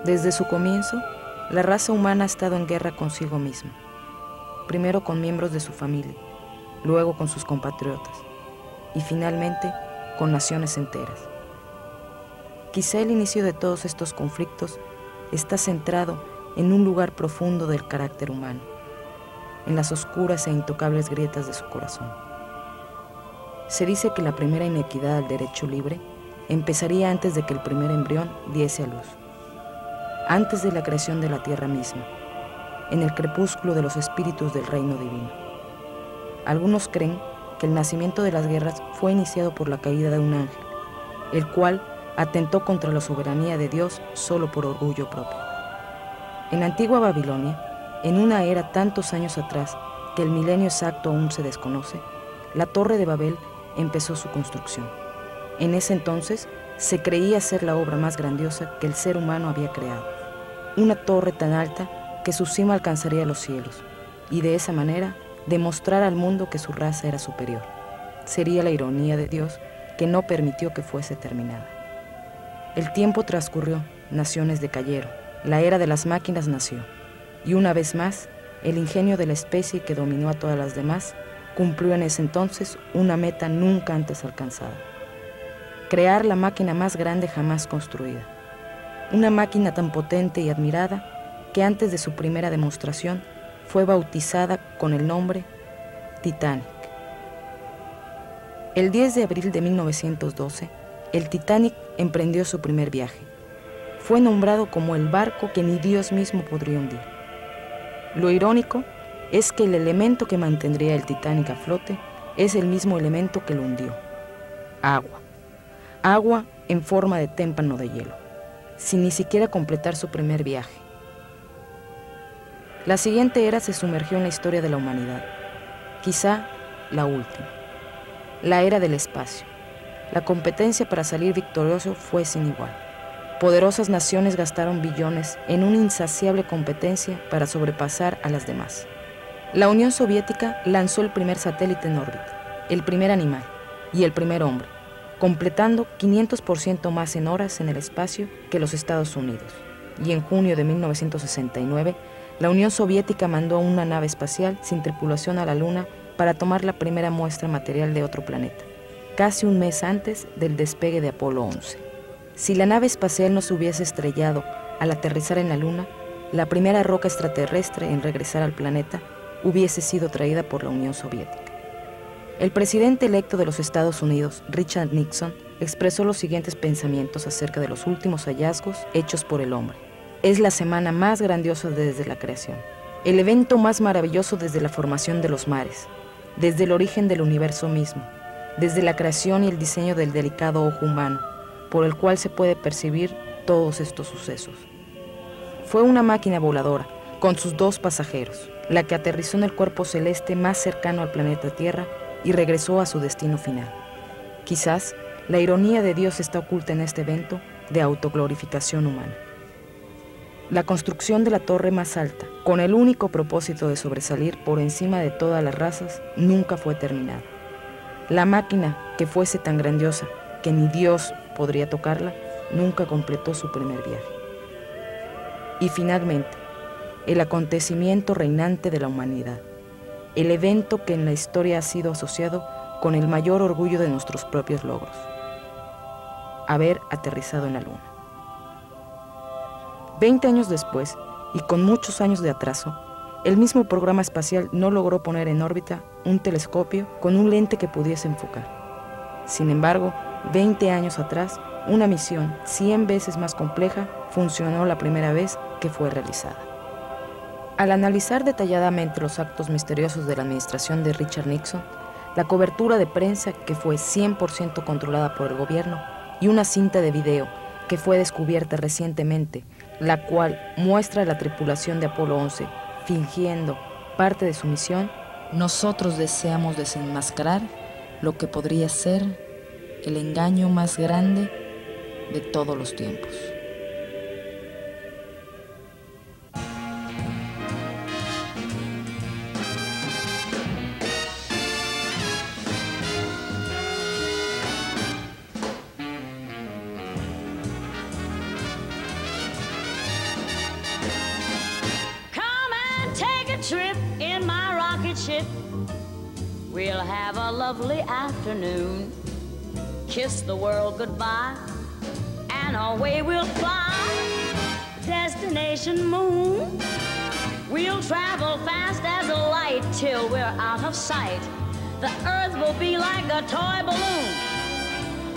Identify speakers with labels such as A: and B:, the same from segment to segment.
A: Desde su comienzo, la raza humana ha estado en guerra consigo misma, primero con miembros de su familia, luego con sus compatriotas y finalmente con naciones enteras. Quizá el inicio de todos estos conflictos está centrado en un lugar profundo del carácter humano, en las oscuras e intocables grietas de su corazón. Se dice que la primera inequidad al derecho libre empezaría antes de que el primer embrión diese a luz, antes de la creación de la tierra misma, en el crepúsculo de los espíritus del reino divino. Algunos creen que el nacimiento de las guerras fue iniciado por la caída de un ángel, el cual atentó contra la soberanía de Dios solo por orgullo propio. En la antigua Babilonia, en una era tantos años atrás que el milenio exacto aún se desconoce, la Torre de Babel empezó su construcción. En ese entonces se creía ser la obra más grandiosa que el ser humano había creado. Una torre tan alta que su cima alcanzaría los cielos, y de esa manera demostrar al mundo que su raza era superior. Sería la ironía de Dios que no permitió que fuese terminada. El tiempo transcurrió, naciones decayeron, la era de las máquinas nació, y una vez más, el ingenio de la especie que dominó a todas las demás cumplió en ese entonces una meta nunca antes alcanzada: crear la máquina más grande jamás construida. Una máquina tan potente y admirada que antes de su primera demostración fue bautizada con el nombre Titanic. El 10 de abril de 1912, el Titanic emprendió su primer viaje. Fue nombrado como el barco que ni Dios mismo podría hundir. Lo irónico es que el elemento que mantendría el Titanic a flote es el mismo elemento que lo hundió: agua. Agua en forma de témpano de hielo, sin ni siquiera completar su primer viaje. La siguiente era se sumergió en la historia de la humanidad, quizá la última, la era del espacio. La competencia para salir victorioso fue sin igual. Poderosas naciones gastaron billones en una insaciable competencia para sobrepasar a las demás. La Unión Soviética lanzó el primer satélite en órbita, el primer animal y el primer hombre, completando 500% más en horas en el espacio que los Estados Unidos. Y en junio de 1969, la Unión Soviética mandó una nave espacial sin tripulación a la Luna para tomar la primera muestra material de otro planeta, casi un mes antes del despegue de Apolo 11. Si la nave espacial no se hubiese estrellado al aterrizar en la Luna, la primera roca extraterrestre en regresar al planeta hubiese sido traída por la Unión Soviética. El presidente electo de los Estados Unidos, Richard Nixon, expresó los siguientes pensamientos acerca de los últimos hallazgos hechos por el hombre. Es la semana más grandiosa desde la creación, el evento más maravilloso desde la formación de los mares, desde el origen del universo mismo, desde la creación y el diseño del delicado ojo humano, por el cual se puede percibir todos estos sucesos. Fue una máquina voladora, con sus 2 pasajeros, la que aterrizó en el cuerpo celeste más cercano al planeta Tierra y regresó a su destino final. Quizás la ironía de Dios está oculta en este evento de autoglorificación humana. La construcción de la torre más alta, con el único propósito de sobresalir por encima de todas las razas, nunca fue terminada. La máquina que fuese tan grandiosa que ni Dios podría tocarla, nunca completó su primer viaje. Y finalmente, el acontecimiento reinante de la humanidad, el evento que en la historia ha sido asociado con el mayor orgullo de nuestros propios logros: haber aterrizado en la Luna. 20 años después, y con muchos años de atraso, el mismo programa espacial no logró poner en órbita un telescopio con un lente que pudiese enfocar. Sin embargo, 20 años atrás, una misión 100 veces más compleja funcionó la primera vez que fue realizada. Al analizar detalladamente los actos misteriosos de la administración de Richard Nixon, la cobertura de prensa que fue 100% controlada por el gobierno y una cinta de video que fue descubierta recientemente, la cual muestra a la tripulación de Apolo 11 fingiendo parte de su misión, nosotros deseamos desenmascarar lo que podría ser el engaño más grande de todos los tiempos.
B: trip in my rocket ship. We'll have a lovely afternoon. Kiss the world goodbye, and away we'll fly. Destination moon. We'll travel fast as a light till we're out of sight. The earth will be like a toy balloon.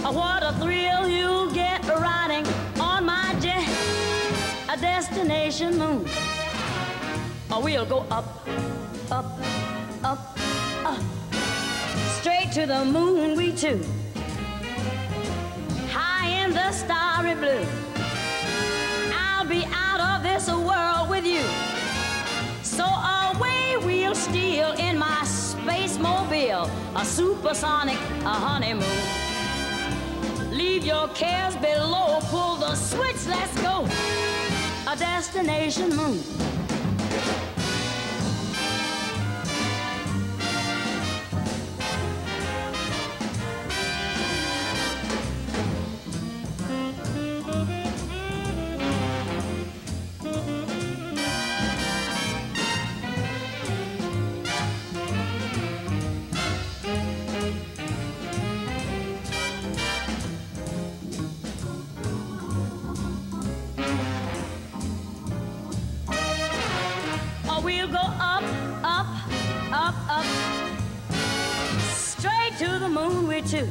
B: Oh, what a thrill you'll get riding on my jet. A destination moon. Oh, we'll go up, up, up, up. Straight to the moon we two. High in the starry blue. I'll be out of this world with you. So away we'll steal in my space mobile, a supersonic, a honeymoon. Leave your cares below, pull the switch, let's go. A destination moon. We'll go up, up, up, up, straight to the moon we two.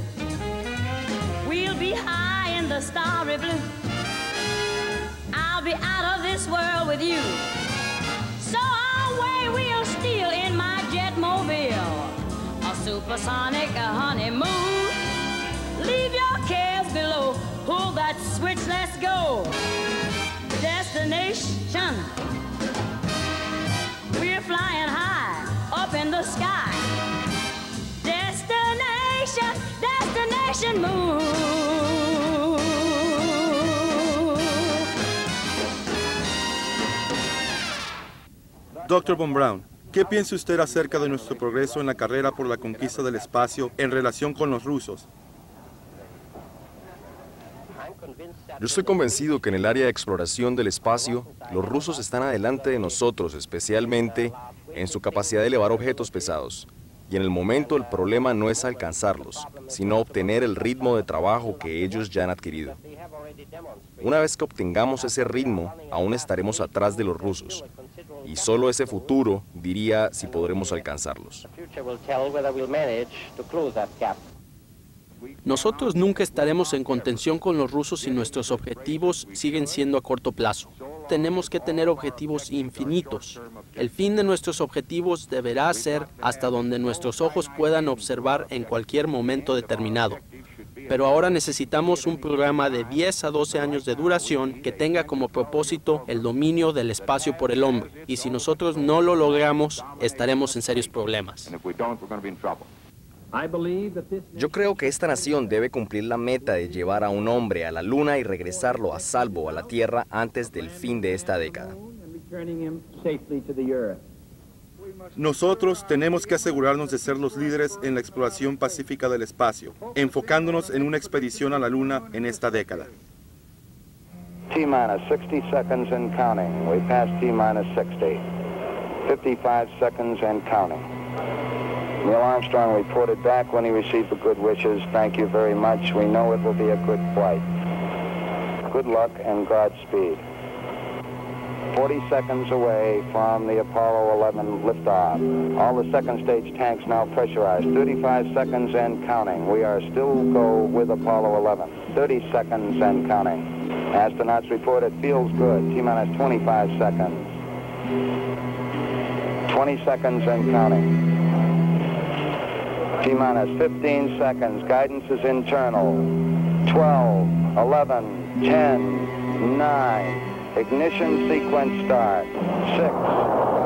B: We'll be high in the starry blue. I'll be out of this world with you. So away we'll steal in my jet mobile, a supersonic, a honeymoon. Leave your cares below, pull that switch, let's go. Destination. We're flying high up in the sky. Destination, destination moon.
C: Dr. Von Braun, ¿qué piensa usted acerca de nuestro progreso en la carrera por la conquista del espacio en relación con los rusos?
D: Yo estoy convencido que en el área de exploración del espacio, los rusos están adelante de nosotros, especialmente en su capacidad de elevar objetos pesados. Y en el momento el problema no es alcanzarlos, sino obtener el ritmo de trabajo que ellos ya han adquirido. Una vez que obtengamos ese ritmo, aún estaremos atrás de los rusos. Y solo ese futuro diría si podremos alcanzarlos.
E: Nosotros nunca estaremos en contención con los rusos si nuestros objetivos siguen siendo a corto plazo. Tenemos que tener objetivos infinitos. El fin de nuestros objetivos deberá ser hasta donde nuestros ojos puedan observar en cualquier momento determinado. Pero ahora necesitamos un programa de 10 a 12 años de duración que tenga como propósito el dominio del espacio por el hombre. Y si nosotros no lo logramos, estaremos en serios problemas.
F: Yo creo que esta nación debe cumplir la meta de llevar a un hombre a la Luna y regresarlo a salvo a la Tierra antes del fin de esta década.
C: Nosotros tenemos que asegurarnos de ser los líderes en la exploración pacífica del espacio, enfocándonos en una expedición a la Luna en esta década.
G: T-minus 60 seconds and counting. We passed T-minus 60. 55 seconds and counting. Neil Armstrong reported back when he received the good wishes. Thank you very much. We know it will be a good flight. Good luck and Godspeed. 40 seconds away from the Apollo 11 liftoff. All the second stage tanks now pressurized. 35 seconds and counting. We are still go with Apollo 11. 30 seconds and counting. Astronauts report it feels good. T-minus 25 seconds. 20 seconds and counting. T-minus 15 seconds. Guidance is internal. 12, 11, 10, 9. Ignition sequence start. 6.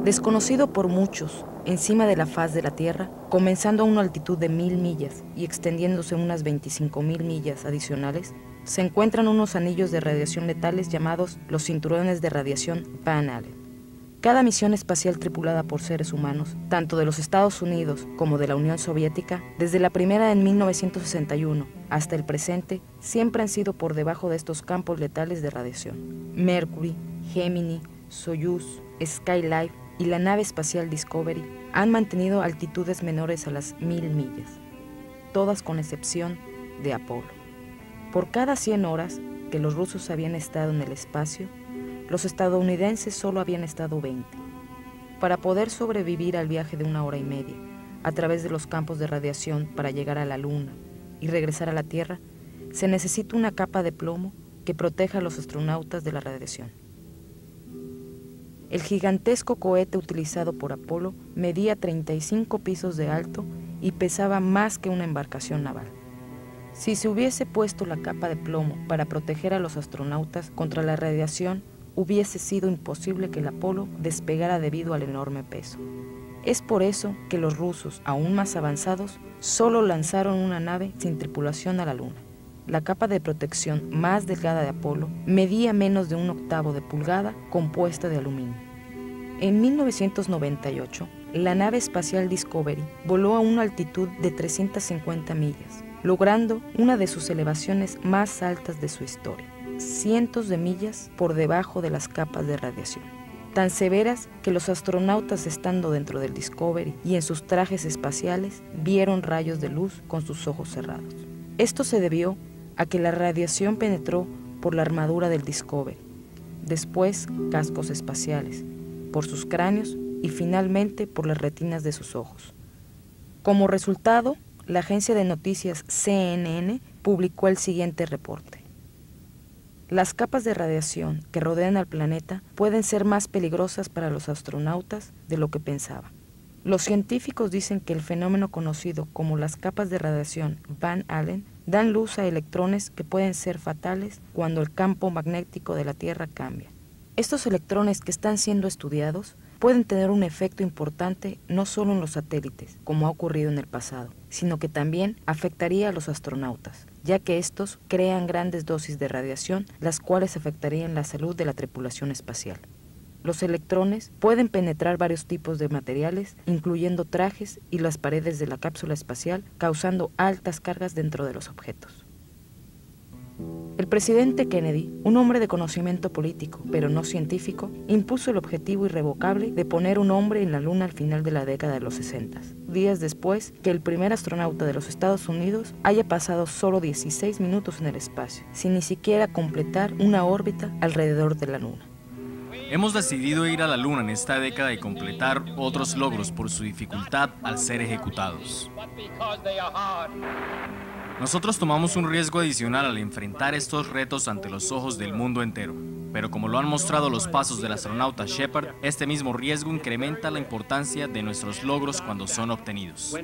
A: Desconocido por muchos, encima de la faz de la Tierra, comenzando a una altitud de 1000 millas y extendiéndose unas 25.000 millas adicionales, se encuentran unos anillos de radiación letales llamados los cinturones de radiación Van Allen. Cada misión espacial tripulada por seres humanos, tanto de los Estados Unidos como de la Unión Soviética, desde la primera en 1961 hasta el presente, siempre han sido por debajo de estos campos letales de radiación. Mercury, Gemini, Soyuz, Skylab y la nave espacial Discovery han mantenido altitudes menores a las 1000 millas, todas con excepción de Apolo. Por cada 100 horas que los rusos habían estado en el espacio, los estadounidenses solo habían estado 20. Para poder sobrevivir al viaje de 1 hora y media, a través de los campos de radiación para llegar a la Luna y regresar a la Tierra, se necesita una capa de plomo que proteja a los astronautas de la radiación. El gigantesco cohete utilizado por Apolo medía 35 pisos de alto y pesaba más que una embarcación naval. Si se hubiese puesto la capa de plomo para proteger a los astronautas contra la radiación, hubiese sido imposible que el Apolo despegara debido al enorme peso. Es por eso que los rusos, aún más avanzados, solo lanzaron una nave sin tripulación a la Luna. La capa de protección más delgada de Apolo medía menos de 1/8 de pulgada, compuesta de aluminio. En 1998, la nave espacial Discovery voló a una altitud de 350 millas, logrando una de sus elevaciones más altas de su historia, cientos de millas por debajo de las capas de radiación, tan severas que los astronautas estando dentro del Discovery y en sus trajes espaciales vieron rayos de luz con sus ojos cerrados. Esto se debió a que la radiación penetró por la armadura del Discovery, después cascos espaciales, por sus cráneos y finalmente por las retinas de sus ojos. Como resultado, la agencia de noticias CNN publicó el siguiente reporte. Las capas de radiación que rodean al planeta pueden ser más peligrosas para los astronautas de lo que pensaban. Los científicos dicen que el fenómeno conocido como las capas de radiación Van Allen dan luz a electrones que pueden ser fatales cuando el campo magnético de la Tierra cambia. Estos electrones que están siendo estudiados pueden tener un efecto importante no solo en los satélites, como ha ocurrido en el pasado, sino que también afectaría a los astronautas, ya que estos crean grandes dosis de radiación, las cuales afectarían la salud de la tripulación espacial. Los electrones pueden penetrar varios tipos de materiales, incluyendo trajes y las paredes de la cápsula espacial, causando altas cargas dentro de los objetos. El presidente Kennedy, un hombre de conocimiento político, pero no científico, impuso el objetivo irrevocable de poner un hombre en la Luna al final de la década de los 60, días después que el primer astronauta de los Estados Unidos haya pasado solo 16 minutos en el espacio, sin ni siquiera completar una órbita alrededor de la Luna.
H: Hemos decidido ir a la Luna en esta década y completar otros logros por su dificultad al ser ejecutados. Nosotros tomamos un riesgo adicional al enfrentar estos retos ante los ojos del mundo entero, pero como lo han mostrado los pasos del astronauta Shepard, este mismo riesgo incrementa la importancia de nuestros logros cuando son obtenidos.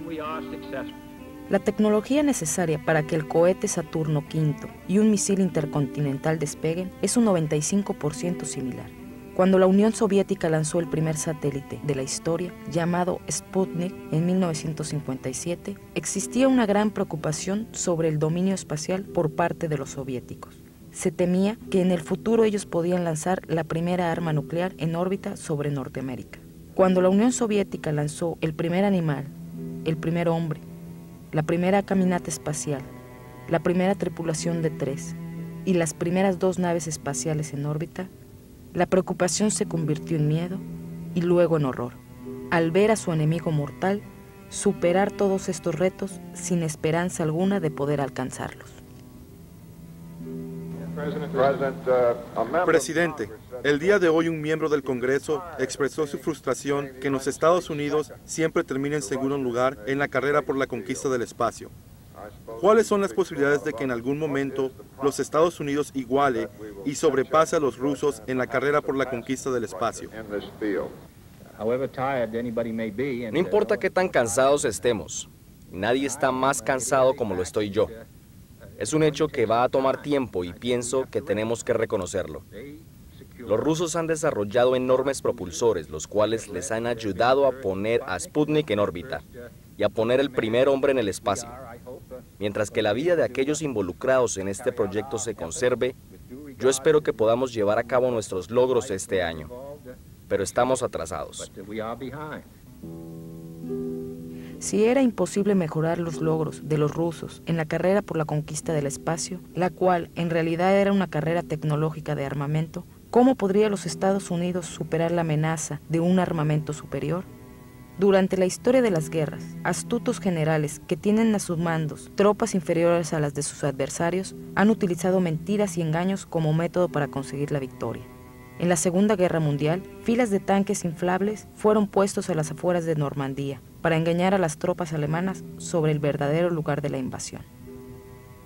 A: La tecnología necesaria para que el cohete Saturno V y un misil intercontinental despeguen es un 95% similar. Cuando la Unión Soviética lanzó el primer satélite de la historia, llamado Sputnik, en 1957, existía una gran preocupación sobre el dominio espacial por parte de los soviéticos. Se temía que en el futuro ellos podían lanzar la primera arma nuclear en órbita sobre Norteamérica. Cuando la Unión Soviética lanzó el primer animal, el primer hombre, la primera caminata espacial, la primera tripulación de 3 y las primeras 2 naves espaciales en órbita, la preocupación se convirtió en miedo y luego en horror, al ver a su enemigo mortal superar todos estos retos sin esperanza alguna de poder alcanzarlos.
C: Presidente, el día de hoy un miembro del Congreso expresó su frustración que en los Estados Unidos siempre termina en segundo lugar en la carrera por la conquista del espacio. ¿Cuáles son las posibilidades de que en algún momento los Estados Unidos iguale y sobrepase a los rusos en la carrera por la conquista del espacio?
F: No importa qué tan cansados estemos, nadie está más cansado como lo estoy yo. Es un hecho que va a tomar tiempo y pienso que tenemos que reconocerlo. Los rusos han desarrollado enormes propulsores, los cuales les han ayudado a poner a Sputnik en órbita y a poner el primer hombre en el espacio. Mientras que la vida de aquellos involucrados en este proyecto se conserve, yo espero que podamos llevar a cabo nuestros logros este año, pero estamos atrasados.
A: Si era imposible mejorar los logros de los rusos en la carrera por la conquista del espacio, la cual en realidad era una carrera tecnológica de armamento, ¿cómo podría los Estados Unidos superar la amenaza de un armamento superior? Durante la historia de las guerras, astutos generales que tienen a sus mandos tropas inferiores a las de sus adversarios han utilizado mentiras y engaños como método para conseguir la victoria. En la Segunda Guerra Mundial, filas de tanques inflables fueron puestos a las afueras de Normandía para engañar a las tropas alemanas sobre el verdadero lugar de la invasión.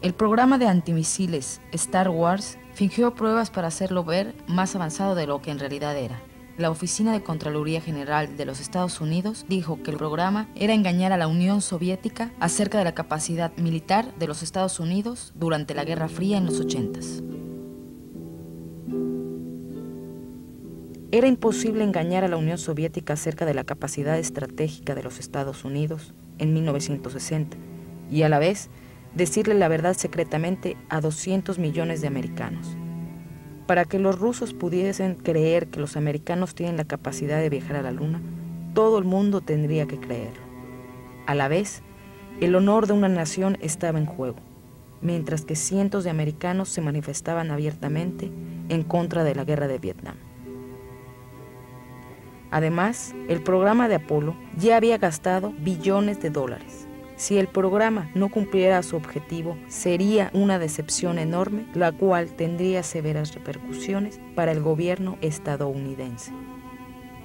A: El programa de antimisiles Star Wars fingió pruebas para hacerlo ver más avanzado de lo que en realidad era. La Oficina de Contraloría General de los Estados Unidos dijo que el programa era engañar a la Unión Soviética acerca de la capacidad militar de los Estados Unidos durante la Guerra Fría en los 80s. Era imposible engañar a la Unión Soviética acerca de la capacidad estratégica de los Estados Unidos en 1960 y a la vez decirle la verdad secretamente a 200 millones de americanos. Para que los rusos pudiesen creer que los americanos tienen la capacidad de viajar a la Luna, todo el mundo tendría que creerlo. A la vez, el honor de una nación estaba en juego, mientras que cientos de americanos se manifestaban abiertamente en contra de la guerra de Vietnam. Además, el programa de Apolo ya había gastado billones de dólares. Si el programa no cumpliera su objetivo, sería una decepción enorme, la cual tendría severas repercusiones para el gobierno estadounidense.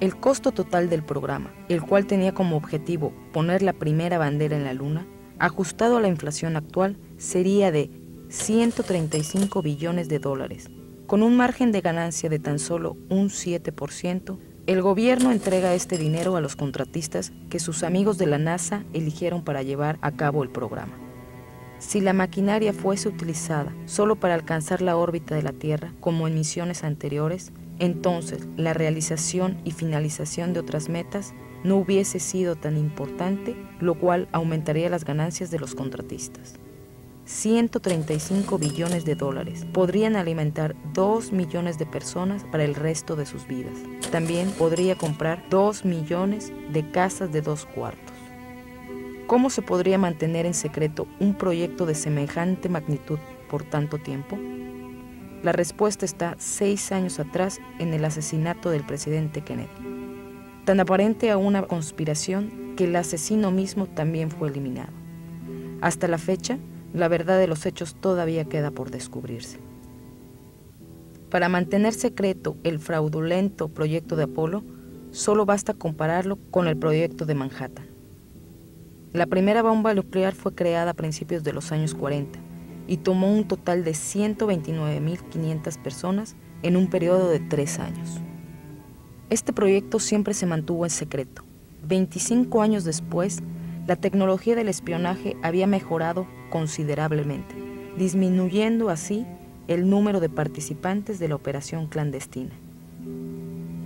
A: El costo total del programa, el cual tenía como objetivo poner la primera bandera en la Luna, ajustado a la inflación actual, sería de 135 billones de dólares. Con un margen de ganancia de tan solo un 7%, el gobierno entrega este dinero a los contratistas que sus amigos de la NASA eligieron para llevar a cabo el programa. Si la maquinaria fuese utilizada solo para alcanzar la órbita de la Tierra, como en misiones anteriores, entonces la realización y finalización de otras metas no hubiese sido tan importante, lo cual aumentaría las ganancias de los contratistas. 135 billones de dólares podrían alimentar 2 millones de personas para el resto de sus vidas. También podría comprar 2 millones de casas de 2 cuartos. ¿Cómo se podría mantener en secreto un proyecto de semejante magnitud por tanto tiempo? La respuesta está 6 años atrás en el asesinato del presidente Kennedy. Tan aparente a una conspiración que el asesino mismo también fue eliminado. Hasta la fecha, la verdad de los hechos todavía queda por descubrirse. Para mantener secreto el fraudulento proyecto de Apolo, solo basta compararlo con el proyecto de Manhattan. La primera bomba nuclear fue creada a principios de los años 40 y tomó un total de 129.500 personas en un periodo de 3 años. Este proyecto siempre se mantuvo en secreto. 25 años después, la tecnología del espionaje había mejorado considerablemente, disminuyendo así el número de participantes de la operación clandestina.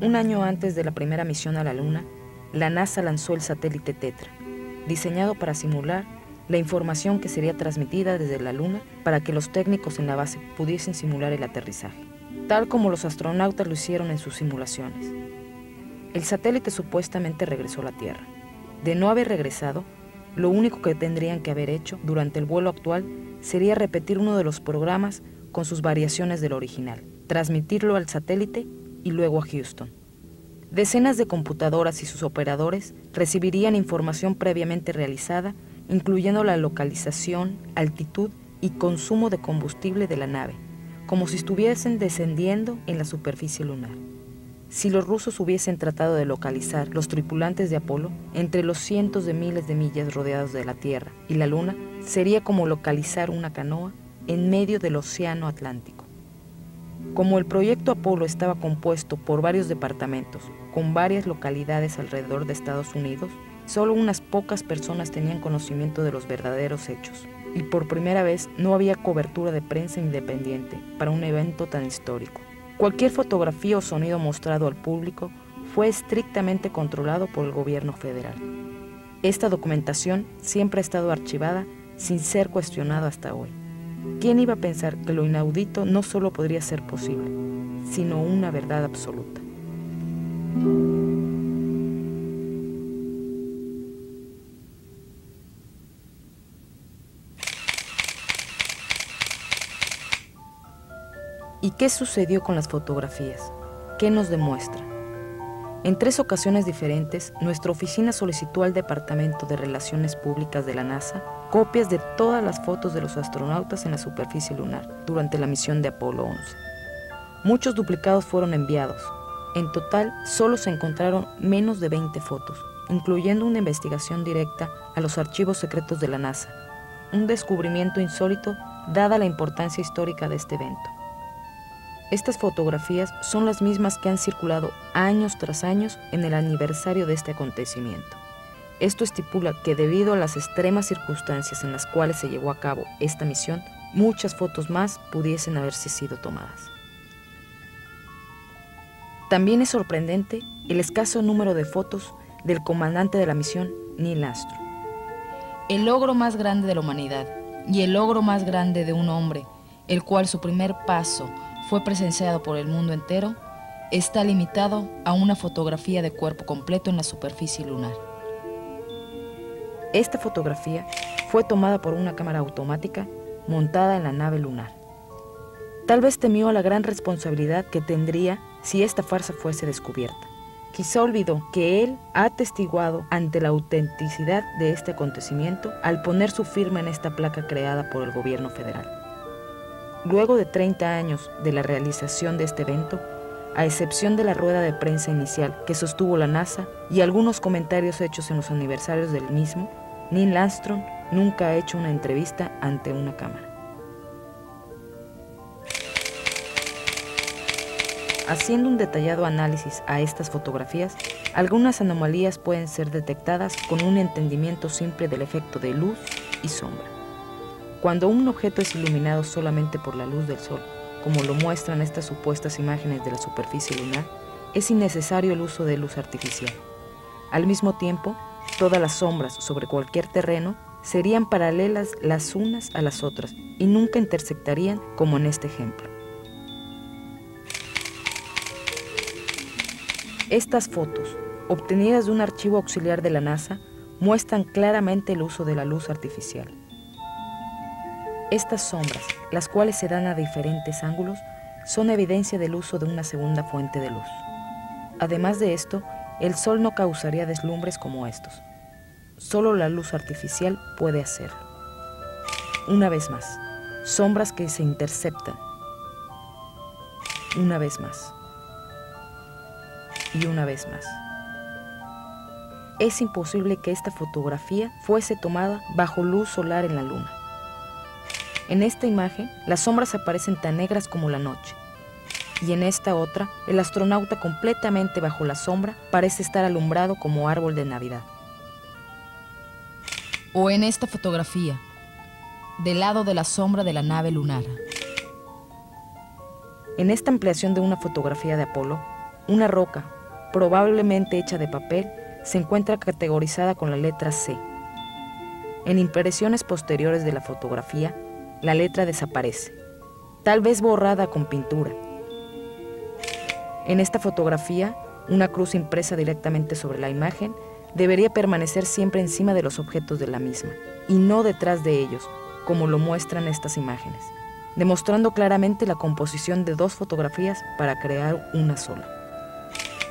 A: Un año antes de la primera misión a la Luna, la NASA lanzó el satélite Tetra, diseñado para simular la información que sería transmitida desde la Luna para que los técnicos en la base pudiesen simular el aterrizaje, tal como los astronautas lo hicieron en sus simulaciones. El satélite supuestamente regresó a la Tierra. De no haber regresado, lo único que tendrían que haber hecho durante el vuelo actual sería repetir uno de los programas con sus variaciones del original, transmitirlo al satélite y luego a Houston. Decenas de computadoras y sus operadores recibirían información previamente realizada, incluyendo la localización, altitud y consumo de combustible de la nave, como si estuviesen descendiendo en la superficie lunar. Si los rusos hubiesen tratado de localizar los tripulantes de Apolo entre los cientos de miles de millas rodeados de la Tierra y la Luna, sería como localizar una canoa en medio del Océano Atlántico. Como el proyecto Apolo estaba compuesto por varios departamentos, con varias localidades alrededor de Estados Unidos, solo unas pocas personas tenían conocimiento de los verdaderos hechos, y por primera vez no había cobertura de prensa independiente para un evento tan histórico. Cualquier fotografía o sonido mostrado al público fue estrictamente controlado por el gobierno federal. Esta documentación siempre ha estado archivada sin ser cuestionada hasta hoy. ¿Quién iba a pensar que lo inaudito no solo podría ser posible, sino una verdad absoluta? ¿Y qué sucedió con las fotografías? ¿Qué nos demuestra? En 3 ocasiones diferentes, nuestra oficina solicitó al Departamento de Relaciones Públicas de la NASA copias de todas las fotos de los astronautas en la superficie lunar durante la misión de Apolo 11. Muchos duplicados fueron enviados. En total, solo se encontraron menos de 20 fotos, incluyendo una investigación directa a los archivos secretos de la NASA, un descubrimiento insólito dada la importancia histórica de este evento. Estas fotografías son las mismas que han circulado años tras años en el aniversario de este acontecimiento. Esto estipula que debido a las extremas circunstancias en las cuales se llevó a cabo esta misión, muchas fotos más pudiesen haberse sido tomadas. También es sorprendente el escaso número de fotos del comandante de la misión, Neil Armstrong. El logro más grande de la humanidad y el logro más grande de un hombre, el cual su primer paso fue presenciado por el mundo entero, está limitado a una fotografía de cuerpo completo en la superficie lunar. Esta fotografía fue tomada por una cámara automática montada en la nave lunar. Tal vez temió a la gran responsabilidad que tendría si esta farsa fuese descubierta. Quizá olvidó que él ha atestiguado ante la autenticidad de este acontecimiento al poner su firma en esta placa creada por el gobierno federal. Luego de 30 años de la realización de este evento, a excepción de la rueda de prensa inicial que sostuvo la NASA y algunos comentarios hechos en los aniversarios del mismo, Neil Armstrong nunca ha hecho una entrevista ante una cámara. Haciendo un detallado análisis a estas fotografías, algunas anomalías pueden ser detectadas con un entendimiento simple del efecto de luz y sombra. Cuando un objeto es iluminado solamente por la luz del sol, como lo muestran estas supuestas imágenes de la superficie lunar, es innecesario el uso de luz artificial. Al mismo tiempo, todas las sombras sobre cualquier terreno serían paralelas las unas a las otras y nunca intersectarían como en este ejemplo. Estas fotos, obtenidas de un archivo auxiliar de la NASA, muestran claramente el uso de la luz artificial. Estas sombras, las cuales se dan a diferentes ángulos, son evidencia del uso de una segunda fuente de luz. Además de esto, el sol no causaría deslumbres como estos. Solo la luz artificial puede hacerlo. Una vez más, sombras que se interceptan. Una vez más. Y una vez más. Es imposible que esta fotografía fuese tomada bajo luz solar en la luna. En esta imagen, las sombras aparecen tan negras como la noche. Y en esta otra, el astronauta completamente bajo la sombra parece estar alumbrado como árbol de Navidad. O en esta fotografía, del lado de la sombra de la nave lunar. En esta ampliación de una fotografía de Apolo, una roca, probablemente hecha de papel, se encuentra categorizada con la letra C. En impresiones posteriores de la fotografía, la letra desaparece, tal vez borrada con pintura. En esta fotografía, una cruz impresa directamente sobre la imagen debería permanecer siempre encima de los objetos de la misma, y no detrás de ellos, como lo muestran estas imágenes, demostrando claramente la composición de 2 fotografías para crear una sola.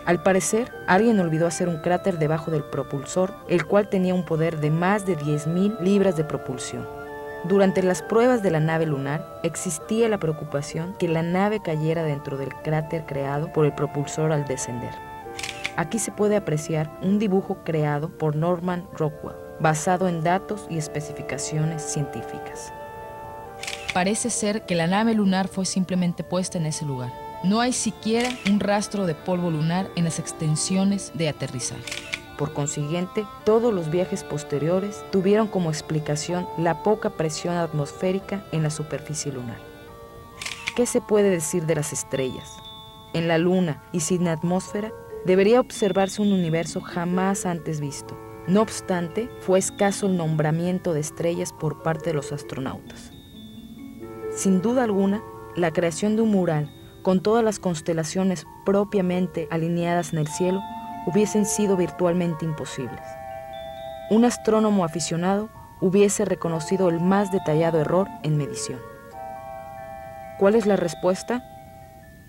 A: Al parecer, alguien olvidó hacer un cráter debajo del propulsor, el cual tenía un poder de más de 10.000 libras de propulsión. Durante las pruebas de la nave lunar, existía la preocupación que la nave cayera dentro del cráter creado por el propulsor al descender. Aquí se puede apreciar un dibujo creado por Norman Rockwell, basado en datos y especificaciones científicas. Parece ser que la nave lunar fue simplemente puesta en ese lugar. No hay siquiera un rastro de polvo lunar en las extensiones de aterrizaje. Por consiguiente, todos los viajes posteriores tuvieron como explicación la poca presión atmosférica en la superficie lunar. ¿Qué se puede decir de las estrellas? en la Luna y sin atmósfera, debería observarse un universo jamás antes visto. No obstante, fue escaso el nombramiento de estrellas por parte de los astronautas. Sin duda alguna, la creación de un mural con todas las constelaciones propiamente alineadas en el cielo hubiesen sido virtualmente imposibles. Un astrónomo aficionado hubiese reconocido el más detallado error en medición. ¿Cuál es la respuesta?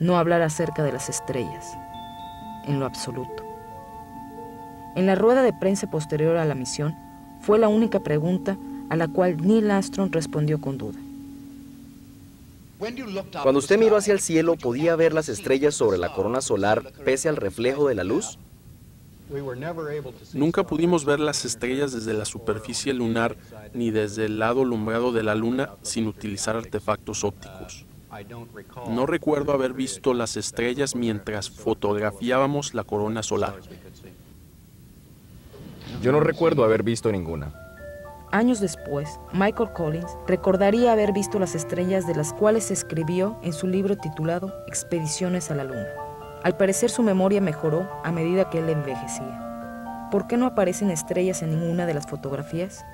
A: No hablar acerca de las estrellas, en lo absoluto. En la rueda de prensa posterior a la misión, fue la única pregunta a la cual Neil Armstrong respondió con duda.
F: Cuando usted miró hacia el cielo, ¿podía ver las estrellas sobre la corona solar pese al reflejo de la luz?
E: Nunca pudimos ver las estrellas desde la superficie lunar ni desde el lado alumbrado de la Luna sin utilizar artefactos ópticos. No recuerdo haber visto las estrellas mientras fotografiábamos la corona solar.
D: Yo no recuerdo haber visto ninguna.
A: Años después, Michael Collins recordaría haber visto las estrellas de las cuales escribió en su libro titulado Expediciones a la Luna. Al parecer su memoria mejoró a medida que él envejecía. ¿Por qué no aparecen estrellas en ninguna de las fotografías?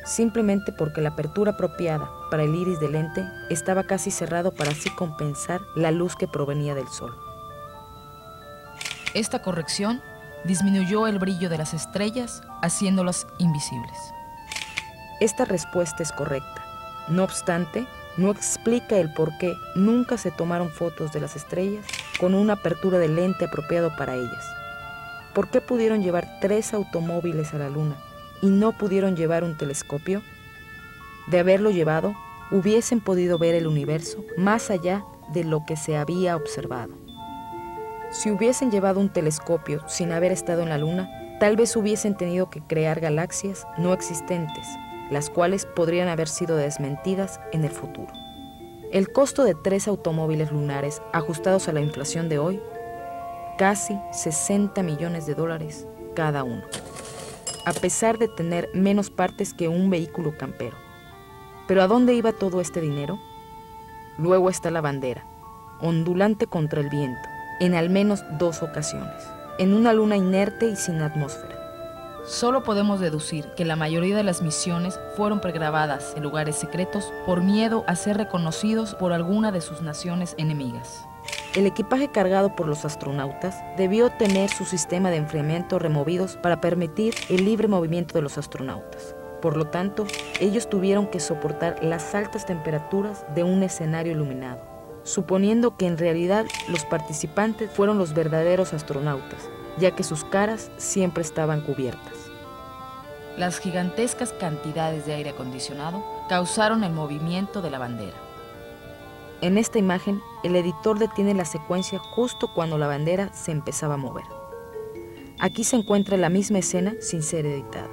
A: Simplemente porque la apertura apropiada para el iris del lente estaba casi cerrado para así compensar la luz que provenía del sol. Esta corrección disminuyó el brillo de las estrellas, haciéndolas invisibles. Esta respuesta es correcta. No obstante, no explica el por qué nunca se tomaron fotos de las estrellas con una apertura de lente apropiado para ellas. ¿Por qué pudieron llevar 3 automóviles a la Luna y no pudieron llevar un telescopio? De haberlo llevado, hubiesen podido ver el universo más allá de lo que se había observado. Si hubiesen llevado un telescopio sin haber estado en la Luna, tal vez hubiesen tenido que crear galaxias no existentes, las cuales podrían haber sido desmentidas en el futuro. El costo de 3 automóviles lunares ajustados a la inflación de hoy, casi $60 millones cada uno, a pesar de tener menos partes que un vehículo campero. ¿Pero a dónde iba todo este dinero? Luego está la bandera, ondulante contra el viento, en al menos 2 ocasiones, en una luna inerte y sin atmósfera. Solo podemos deducir que la mayoría de las misiones fueron pregrabadas en lugares secretos por miedo a ser reconocidos por alguna de sus naciones enemigas. El equipaje cargado por los astronautas debió tener su sistema de enfriamiento removidos para permitir el libre movimiento de los astronautas. Por lo tanto, ellos tuvieron que soportar las altas temperaturas de un escenario iluminado, suponiendo que en realidad los participantes fueron los verdaderos astronautas, ya que sus caras siempre estaban cubiertas. Las gigantescas cantidades de aire acondicionado causaron el movimiento de la bandera. En esta imagen, el editor detiene la secuencia justo cuando la bandera se empezaba a mover. Aquí se encuentra la misma escena sin ser editada.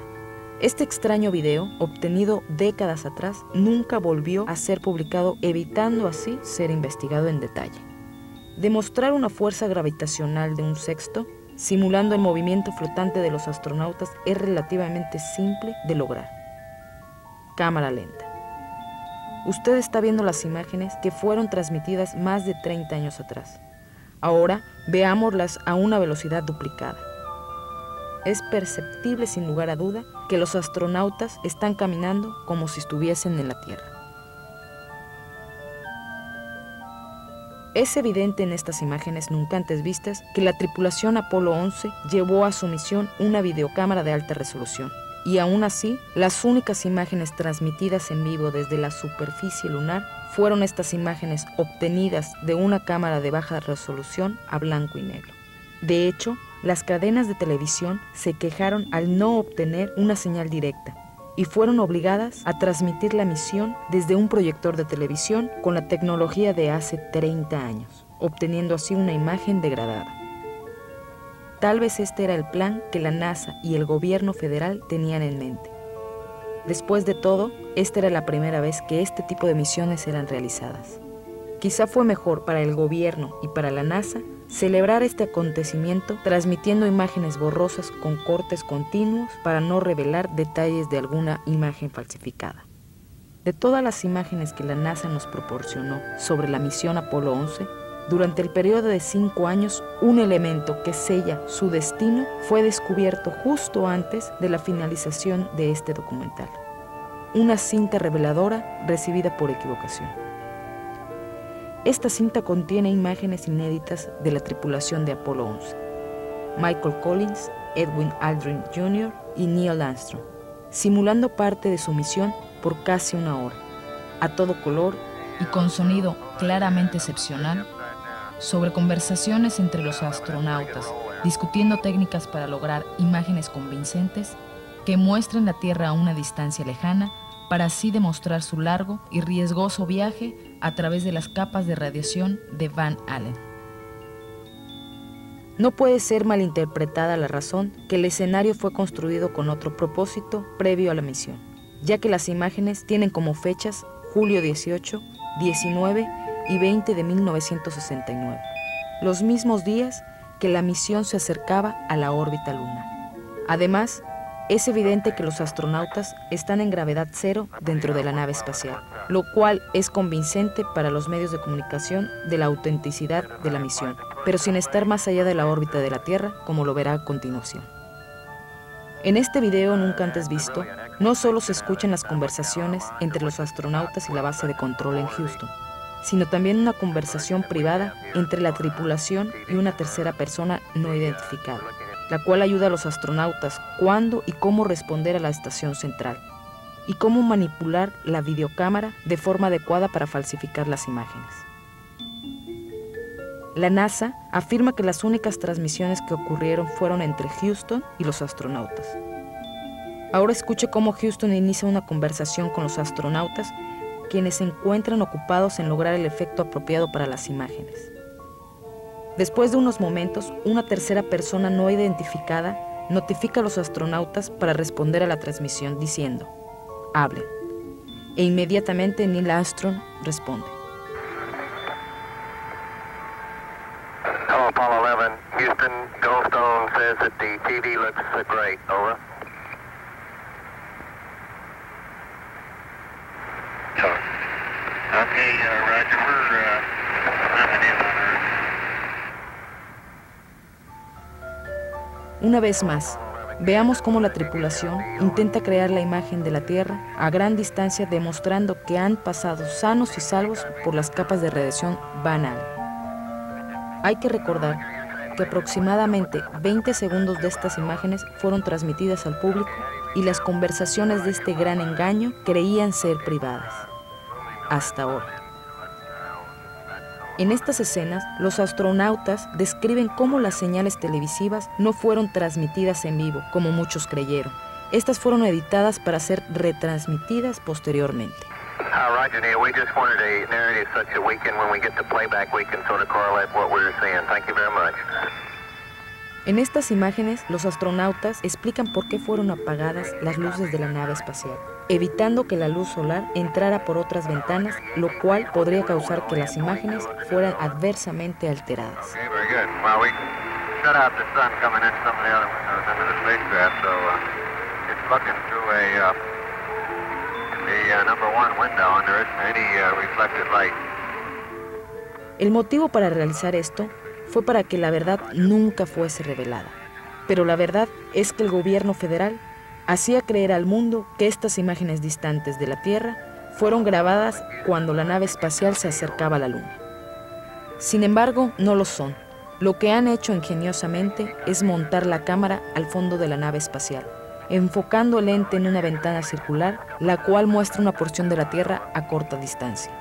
A: Este extraño video, obtenido décadas atrás, nunca volvió a ser publicado, evitando así ser investigado en detalle. Demostrar una fuerza gravitacional de un sexto, simulando el movimiento flotante de los astronautas, es relativamente simple de lograr. Cámara lenta. Usted está viendo las imágenes que fueron transmitidas más de 30 años atrás. Ahora veámoslas a una velocidad duplicada. Es perceptible sin lugar a duda que los astronautas están caminando como si estuviesen en la Tierra. Es evidente en estas imágenes nunca antes vistas que la tripulación Apolo 11 llevó a su misión una videocámara de alta resolución, y aún así, las únicas imágenes transmitidas en vivo desde la superficie lunar fueron estas imágenes obtenidas de una cámara de baja resolución a blanco y negro. De hecho, las cadenas de televisión se quejaron al no obtener una señal directa, y fueron obligadas a transmitir la misión desde un proyector de televisión con la tecnología de hace 30 años, obteniendo así una imagen degradada. Tal vez este era el plan que la NASA y el gobierno federal tenían en mente. Después de todo, esta era la primera vez que este tipo de misiones eran realizadas. Quizá fue mejor para el gobierno y para la NASA celebrar este acontecimiento transmitiendo imágenes borrosas con cortes continuos para no revelar detalles de alguna imagen falsificada. De todas las imágenes que la NASA nos proporcionó sobre la misión Apolo 11, Durante el periodo de 5 años, un elemento que sella su destino fue descubierto justo antes de la finalización de este documental. Una cinta reveladora recibida por equivocación. Esta cinta contiene imágenes inéditas de la tripulación de Apolo 11. Michael Collins, Edwin Aldrin Jr. y Neil Armstrong, simulando parte de su misión por casi 1 hora, a todo color y con sonido claramente excepcional, sobre conversaciones entre los astronautas, discutiendo técnicas para lograr imágenes convincentes que muestren la Tierra a una distancia lejana, para así demostrar su largo y riesgoso viaje a través de las capas de radiación de Van Allen. No puede ser malinterpretada la razón que el escenario fue construido con otro propósito previo a la misión, ya que las imágenes tienen como fechas julio 18, 19 y 20 de 1969, los mismos días que la misión se acercaba a la órbita lunar. Además, es evidente que los astronautas están en gravedad cero dentro de la nave espacial, lo cual es convincente para los medios de comunicación de la autenticidad de la misión, pero sin estar más allá de la órbita de la Tierra, como lo verá a continuación. En este video nunca antes visto, no solo se escuchan las conversaciones entre los astronautas y la base de control en Houston, sino también una conversación privada entre la tripulación y una tercera persona no identificada, la cual ayuda a los astronautas cuándo y cómo responder a la estación central, y cómo manipular la videocámara de forma adecuada para falsificar las imágenes. La NASA afirma que las únicas transmisiones que ocurrieron fueron entre Houston y los astronautas. Ahora escuche cómo Houston inicia una conversación con los astronautas, quienes se encuentran ocupados en lograr el efecto apropiado para las imágenes. Después de unos momentos, una tercera persona no identificada notifica a los astronautas para responder a la transmisión diciendo, hablen. E inmediatamente Neil Armstrong responde.
G: Hello, Apollo 11. Houston, Goldstone says that the TV looks great. Over. Okay, Roger, we're coming in on Earth.
A: Una vez más, veamos cómo la tripulación intenta crear la imagen de la Tierra a gran distancia, demostrando que han pasado sanos y salvos por las capas de radiación Van Allen. Hay que recordar que aproximadamente 20 segundos de estas imágenes fueron transmitidas al público y las conversaciones de este gran engaño creían ser privadas. Hasta ahora. En estas escenas, los astronautas describen cómo las señales televisivas no fueron transmitidas en vivo, como muchos creyeron. Estas fueron editadas para ser retransmitidas posteriormente.
G: Roger, Neil. We just wanted a narrative such that we can, when we get the playback, we can sort of correlate what we were seeing. Thank you very much.
A: En estas imágenes, los astronautas explican por qué fueron apagadas las luces de la nave espacial, evitando que la luz solar entrara por otras ventanas, lo cual podría causar que las imágenes fueran adversamente alteradas.
G: Okay, very good. Well, we shut out the sun coming in some of the other windows into the spacecraft, so it's looking through the number 1 window, and there isn't any reflected light.
A: El motivo para realizar esto fue para que la verdad nunca fuese revelada. Pero la verdad es que el gobierno federal hacía creer al mundo que estas imágenes distantes de la Tierra fueron grabadas cuando la nave espacial se acercaba a la Luna. Sin embargo, no lo son. Lo que han hecho ingeniosamente es montar la cámara al fondo de la nave espacial, enfocando el lente en una ventana circular, la cual muestra una porción de la Tierra a corta distancia.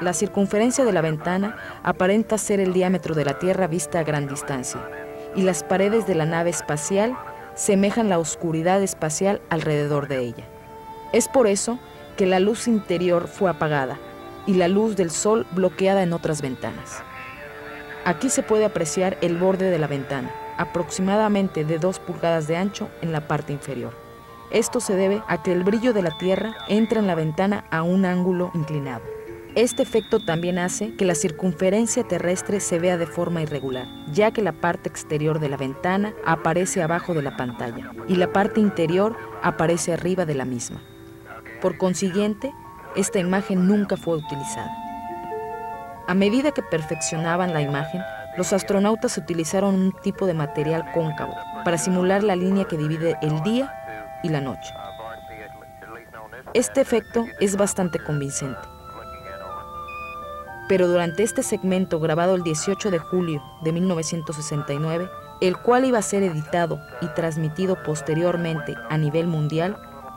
A: La circunferencia de la ventana aparenta ser el diámetro de la Tierra vista a gran distancia, y las paredes de la nave espacial semejan la oscuridad espacial alrededor de ella. Es por eso que la luz interior fue apagada y la luz del sol bloqueada en otras ventanas. Aquí se puede apreciar el borde de la ventana, aproximadamente de 2 pulgadas de ancho en la parte inferior. Esto se debe a que el brillo de la Tierra entra en la ventana a un ángulo inclinado. Este efecto también hace que la circunferencia terrestre se vea de forma irregular, ya que la parte exterior de la ventana aparece abajo de la pantalla y la parte interior aparece arriba de la misma. Por consiguiente, esta imagen nunca fue utilizada. A medida que perfeccionaban la imagen, los astronautas utilizaron un tipo de material cóncavo para simular la línea que divide el día y la noche. Este efecto es bastante convincente. Pero durante este segmento grabado el 18 de julio de 1969, el cual iba a ser editado y transmitido posteriormente a nivel mundial,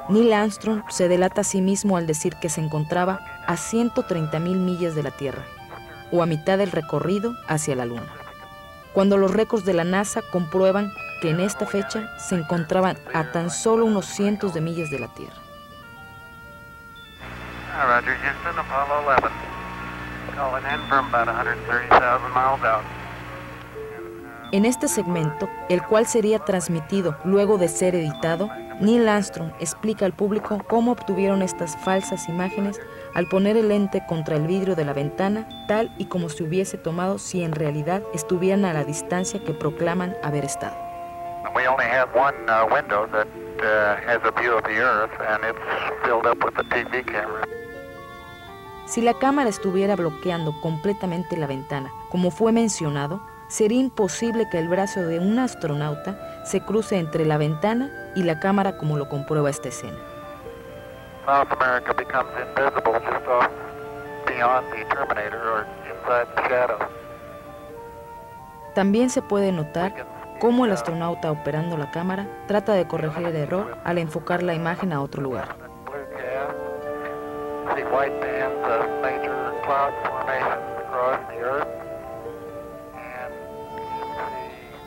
A: Neil Armstrong se delata a sí mismo al decir que se encontraba a 130,000 millas de la Tierra, o a mitad del recorrido hacia la Luna, cuando los récords de la NASA comprueban que en esta fecha se encontraban a tan solo unos cientos de millas de la Tierra.
I: Roger, Houston, Apollo 11. Calling in from about 130,000 miles out.
A: En este segmento, el cual sería transmitido luego de ser editado, Neil Armstrong explica al público cómo obtuvieron estas falsas imágenes al poner el lente contra el vidrio de la ventana, tal y como se hubiese tomado si en realidad estuvieran a la distancia que proclaman haber estado.
I: We only have one window that has a view of the Earth, and it's filled up with the TV camera.
A: Si la cámara estuviera bloqueando completamente la ventana, como fue mencionado, sería imposible que el brazo de un astronauta se cruce entre la ventana y la cámara como lo comprueba esta escena.
I: South America becomes invisible just off beyond the Terminator or inside the shadow.
A: También se puede notar cómo el astronauta operando la cámara trata de corregir el error al enfocar la imagen a otro lugar.
I: See white bands of major cloud formations across the Earth.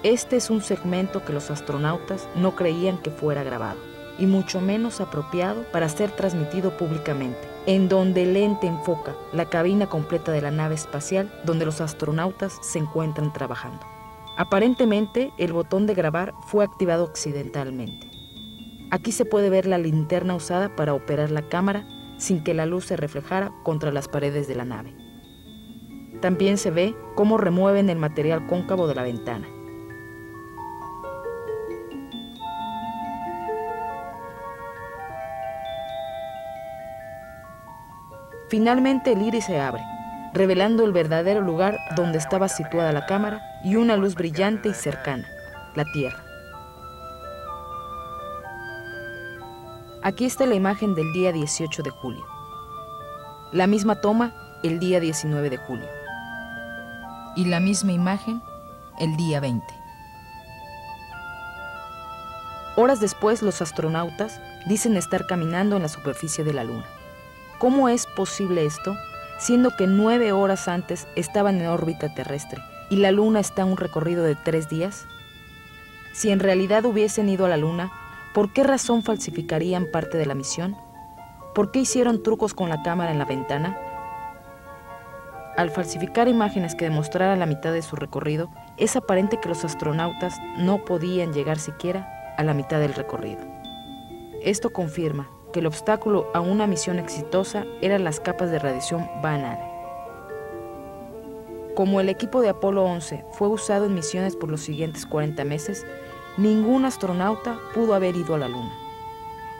A: Este es un segmento que los astronautas no creían que fuera grabado, y mucho menos apropiado para ser transmitido públicamente, en donde el lente enfoca la cabina completa de la nave espacial donde los astronautas se encuentran trabajando. Aparentemente, el botón de grabar fue activado accidentalmente. Aquí se puede ver la linterna usada para operar la cámara sin que la luz se reflejara contra las paredes de la nave. También se ve cómo remueven el material cóncavo de la ventana. Finalmente el iris se abre, revelando el verdadero lugar donde estaba situada la cámara y una luz brillante y cercana, la Tierra. Aquí está la imagen del día 18 de julio. La misma toma el día 19 de julio. Y la misma imagen el día 20. Horas después, los astronautas dicen estar caminando en la superficie de la Luna. ¿Cómo es posible esto, siendo que 9 horas antes estaban en órbita terrestre y la Luna está a un recorrido de 3 días? Si en realidad hubiesen ido a la Luna, ¿por qué razón falsificarían parte de la misión? ¿Por qué hicieron trucos con la cámara en la ventana? Al falsificar imágenes que demostraran la mitad de su recorrido, es aparente que los astronautas no podían llegar siquiera a la mitad del recorrido. Esto confirma que el obstáculo a una misión exitosa eran las capas de radiación Van Allen. Como el equipo de Apolo 11 fue usado en misiones por los siguientes 40 meses, ningún astronauta pudo haber ido a la Luna.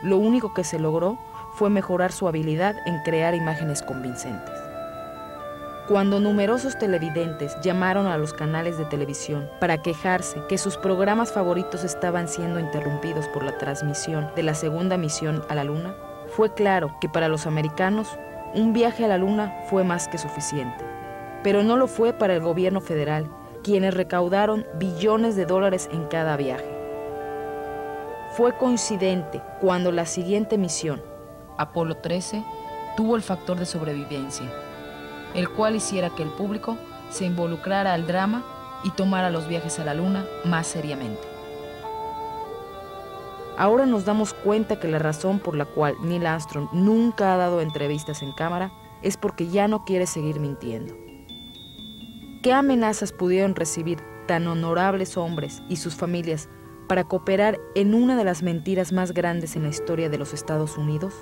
A: Lo único que se logró fue mejorar su habilidad en crear imágenes convincentes. Cuando numerosos televidentes llamaron a los canales de televisión para quejarse que sus programas favoritos estaban siendo interrumpidos por la transmisión de la segunda misión a la Luna, fue claro que para los americanos un viaje a la Luna fue más que suficiente. Pero no lo fue para el gobierno federal, quienes recaudaron billones de dólares en cada viaje. Fue coincidente cuando la siguiente misión, Apolo 13, tuvo el factor de sobrevivencia, el cual hiciera que el público se involucrara al drama y tomara los viajes a la Luna más seriamente. Ahora nos damos cuenta que la razón por la cual Neil Armstrong nunca ha dado entrevistas en cámara es porque ya no quiere seguir mintiendo. ¿Qué amenazas pudieron recibir tan honorables hombres y sus familias para cooperar en una de las mentiras más grandes en la historia de los Estados Unidos?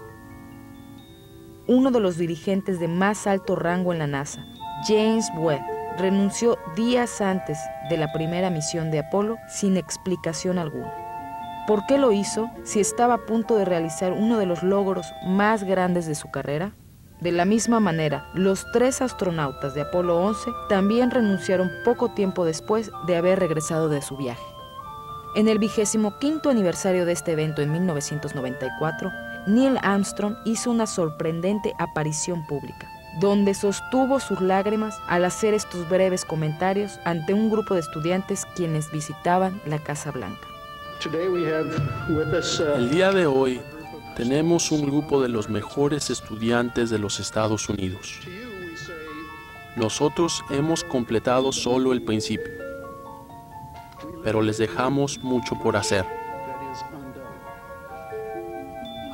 A: Uno de los dirigentes de más alto rango en la NASA, James Webb, renunció días antes de la primera misión de Apolo sin explicación alguna. ¿Por qué lo hizo si estaba a punto de realizar uno de los logros más grandes de su carrera? De la misma manera, los 3 astronautas de Apolo 11 también renunciaron poco tiempo después de haber regresado de su viaje. En el 25º aniversario de este evento en 1994, Neil Armstrong hizo una sorprendente aparición pública, donde sostuvo sus lágrimas al hacer estos breves comentarios ante un grupo de estudiantes quienes visitaban la Casa Blanca.
E: El día de hoy tenemos un grupo de los mejores estudiantes de los Estados Unidos. Nosotros hemos completado solo el principio, pero les dejamos mucho por hacer.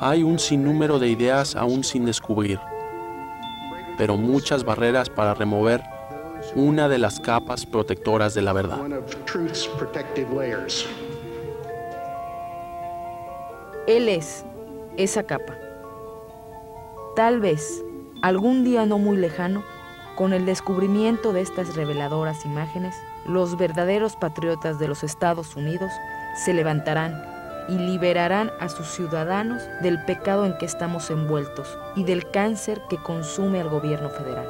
E: Hay un sinnúmero de ideas aún sin descubrir, pero muchas barreras para remover una de las capas protectoras de la verdad.
A: Él es esa capa. Tal vez, algún día no muy lejano, con el descubrimiento de estas reveladoras imágenes, los verdaderos patriotas de los Estados Unidos se levantarán y liberarán a sus ciudadanos del pecado en que estamos envueltos y del cáncer que consume al gobierno federal.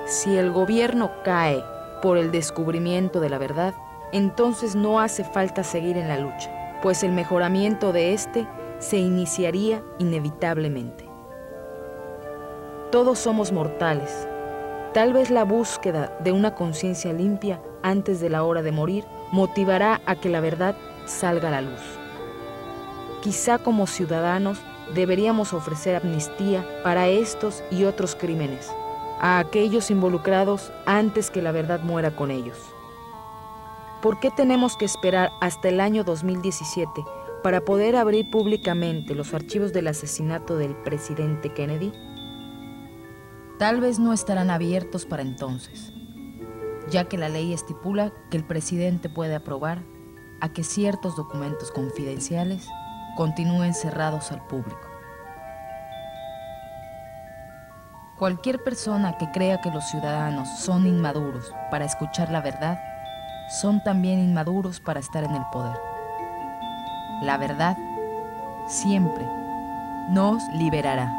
A: Si el gobierno cae por el descubrimiento de la verdad, entonces no hace falta seguir en la lucha, pues el mejoramiento de este se iniciaría inevitablemente. Todos somos mortales. Tal vez la búsqueda de una conciencia limpia antes de la hora de morir motivará a que la verdad salga a la luz. Quizá como ciudadanos deberíamos ofrecer amnistía para estos y otros crímenes, a aquellos involucrados antes que la verdad muera con ellos. ¿Por qué tenemos que esperar hasta el año 2017 para poder abrir públicamente los archivos del asesinato del presidente Kennedy? Tal vez no estarán abiertos para entonces, ya que la ley estipula que el presidente puede aprobar a que ciertos documentos confidenciales continúen cerrados al público. Cualquier persona que crea que los ciudadanos son inmaduros para escuchar la verdad, son también inmaduros para estar en el poder. La verdad siempre nos liberará.